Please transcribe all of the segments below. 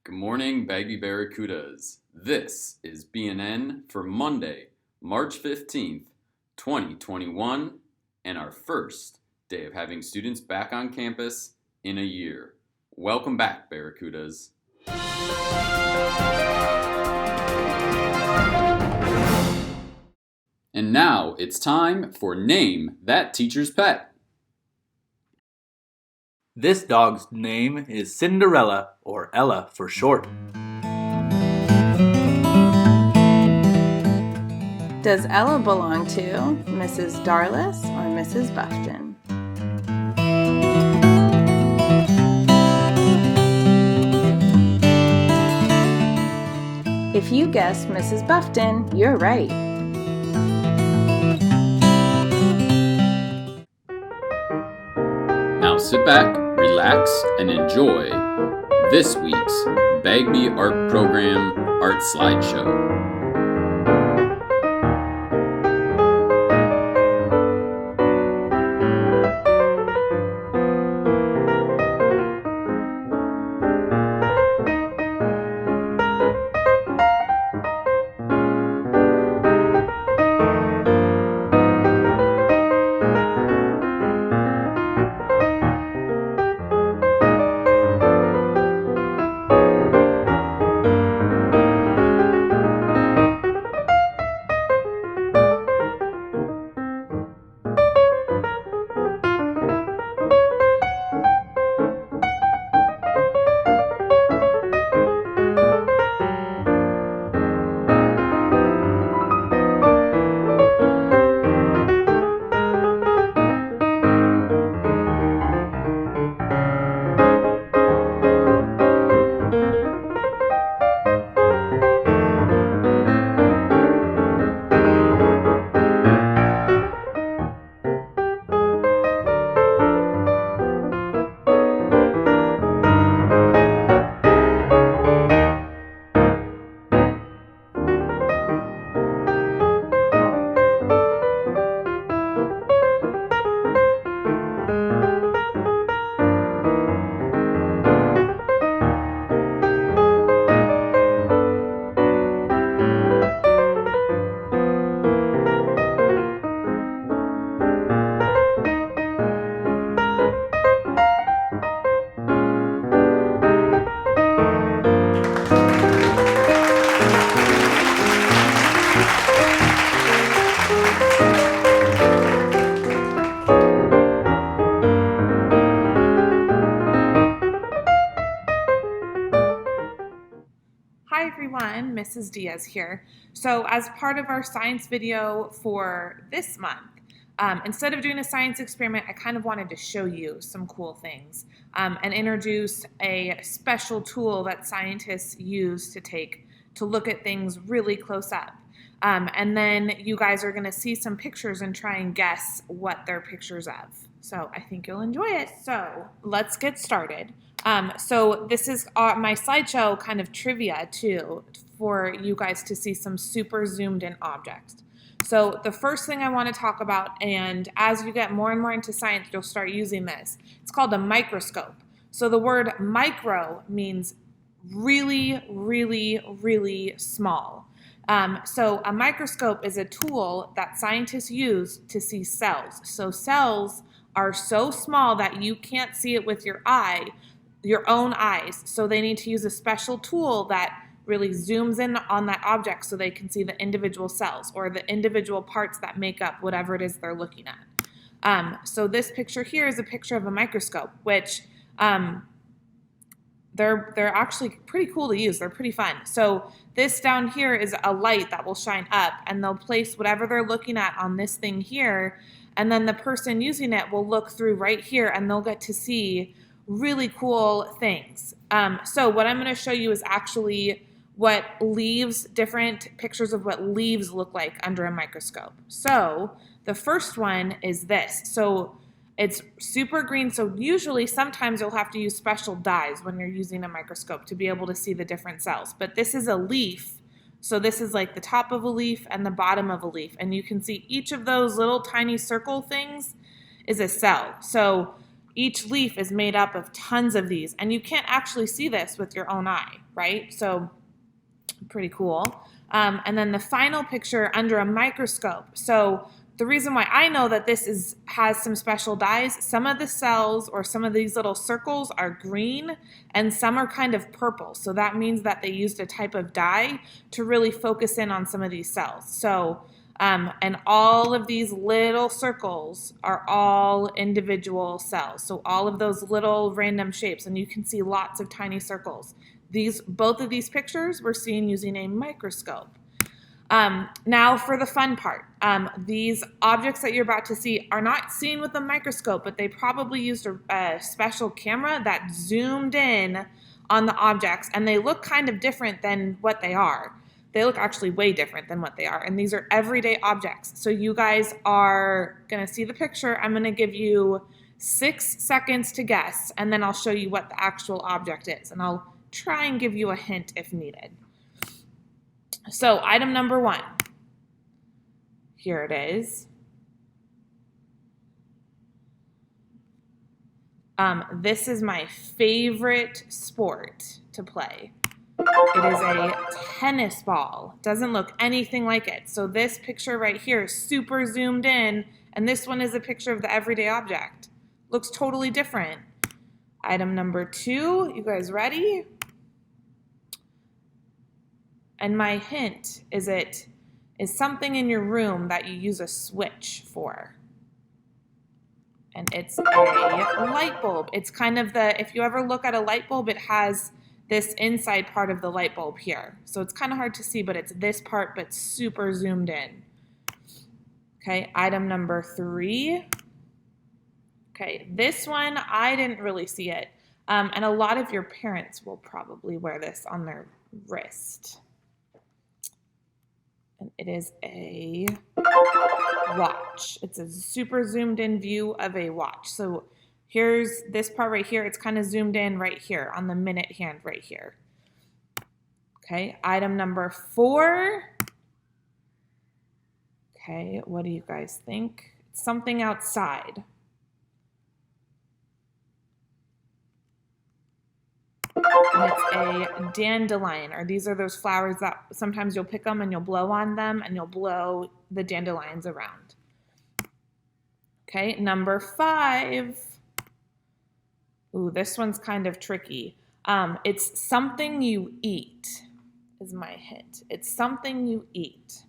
Good morning, Baggy Barracudas. This is BNN for Monday, March 15th, 2021, and our first day of having students back on campus in a year. Welcome back, Barracudas. And now it's time for Name That Teacher's Pet. This dog's name is Cinderella, or Ella for short. Does Ella belong to Mrs. Darlis or Mrs. Buffton? If you guessed Mrs. Buffton, you're right. Now sit back, relax, and enjoy this week's Bagby Art Program Art Slideshow. Hi everyone, Mrs. Diaz here. So as part of our science video for this month, instead of doing a science experiment, I kind of wanted to show you some cool things and introduce a special tool that scientists use to look at things really close up. And then you guys are going to see some pictures and try and guess what they're pictures of. So I think you'll enjoy it. So let's get started. So this is my slideshow kind of trivia too, for you guys to see some super zoomed in objects. So the first thing I want to talk about, and as you get more and more into science, you'll start using this. It's called a microscope. So the word micro means really, really, really small. So a microscope is a tool that scientists use to see cells. So cells are so small that you can't see it with your own eyes. So they need to use a special tool that really zooms in on that object so they can see the individual cells or the individual parts that make up whatever it is they're looking at. So this picture here is a picture of a microscope, which they're actually pretty cool to use. They're pretty fun. So this down here is a light that will shine up, and they'll place whatever they're looking at on this thing here, and then the person using it will look through right here and they'll get to see really cool things. So what I'm going to show you is actually what different pictures of what leaves look like under a microscope. So the first one is this. So it's super green. So usually sometimes you'll have to use special dyes when you're using a microscope to be able to see the different cells. But this is a leaf. So this is like the top of a leaf and the bottom of a leaf. And you can see each of those little tiny circle things is a cell. So each leaf is made up of tons of these, and you can't actually see this with your own eye, right? So pretty cool. And then the final picture under a microscope. So the reason why I know that this has some special dyes, some of the cells or some of these little circles are green and some are kind of purple. So that means that they used a type of dye to really focus in on some of these cells. So, and all of these little circles are all individual cells. So all of those little random shapes, and you can see lots of tiny circles. Both of these pictures were seen using a microscope. Now for the fun part. These objects that you're about to see are not seen with a microscope, but they probably used a special camera that zoomed in on the objects, and they look kind of different than what they are. They look actually way different than what they are, and these are everyday objects. So you guys are going to see the picture. I'm going to give you 6 seconds to guess, and then I'll show you what the actual object is, and I'll try and give you a hint if needed. So item number 1, here it is. This is my favorite sport to play. It is a tennis ball. Doesn't look anything like it. So this picture right here is super zoomed in, and this one is a picture of the everyday object. Looks totally different. Item number 2, you guys ready? And my hint is it is something in your room that you use a switch for. And it's a light bulb. It's kind of if you ever look at a light bulb, it has this inside part of the light bulb here. So it's kind of hard to see, but it's this part, but super zoomed in. Okay, item number 3. Okay, this one, I didn't really see it. And a lot of your parents will probably wear this on their wrist. And it is a watch. It's a super zoomed in view of a watch. So here's this part right here. It's kind of zoomed in right here on the minute hand right here. Okay, item number 4. Okay, what do you guys think? It's something outside. And it's a dandelion, or these are those flowers that sometimes you'll pick them and you'll blow on them and you'll blow the dandelions around. Okay, number 5. Ooh, this one's kind of tricky. It's something you eat, is my hint. It's something you eat.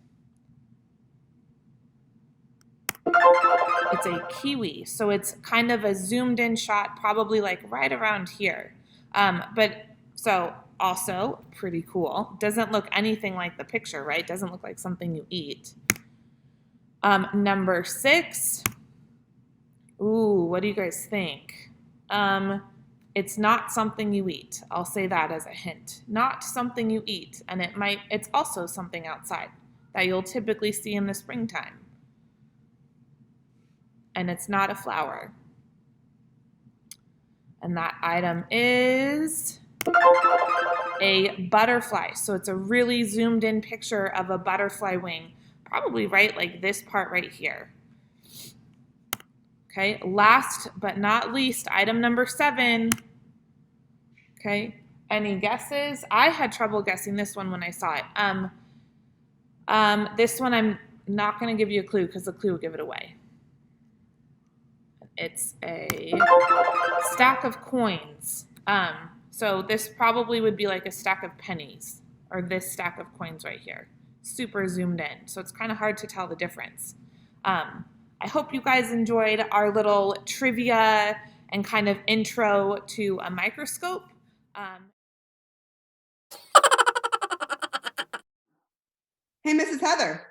It's a kiwi, so it's kind of a zoomed in shot, probably like right around here. But so also pretty cool. Doesn't look anything like the picture, right? Doesn't look like something you eat. Number 6. Ooh, what do you guys think? It's not something you eat. I'll say that as a hint. Not something you eat. And it's also something outside that you'll typically see in the springtime. And it's not a flower. And that item is a butterfly. So it's a really zoomed in picture of a butterfly wing, probably right like this part right here. Okay, last but not least, item number 7. Okay, any guesses? I had trouble guessing this one when I saw it. This one I'm not going to give you a clue because the clue will give it away. It's a stack of coins. So this probably would be like a stack of pennies, or this stack of coins right here. Super zoomed in, so it's kind of hard to tell the difference. I hope you guys enjoyed our little trivia and kind of intro to a microscope. Hey, Mrs. Heather.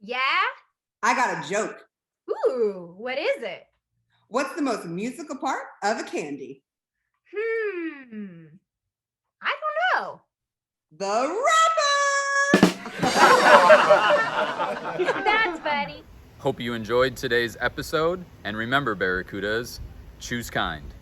Yeah? I got a joke. Ooh, what is it? What's the most musical part of a candy? I don't know. The wrapper! That's funny. Hope you enjoyed today's episode, and remember, Barracudas, choose kind.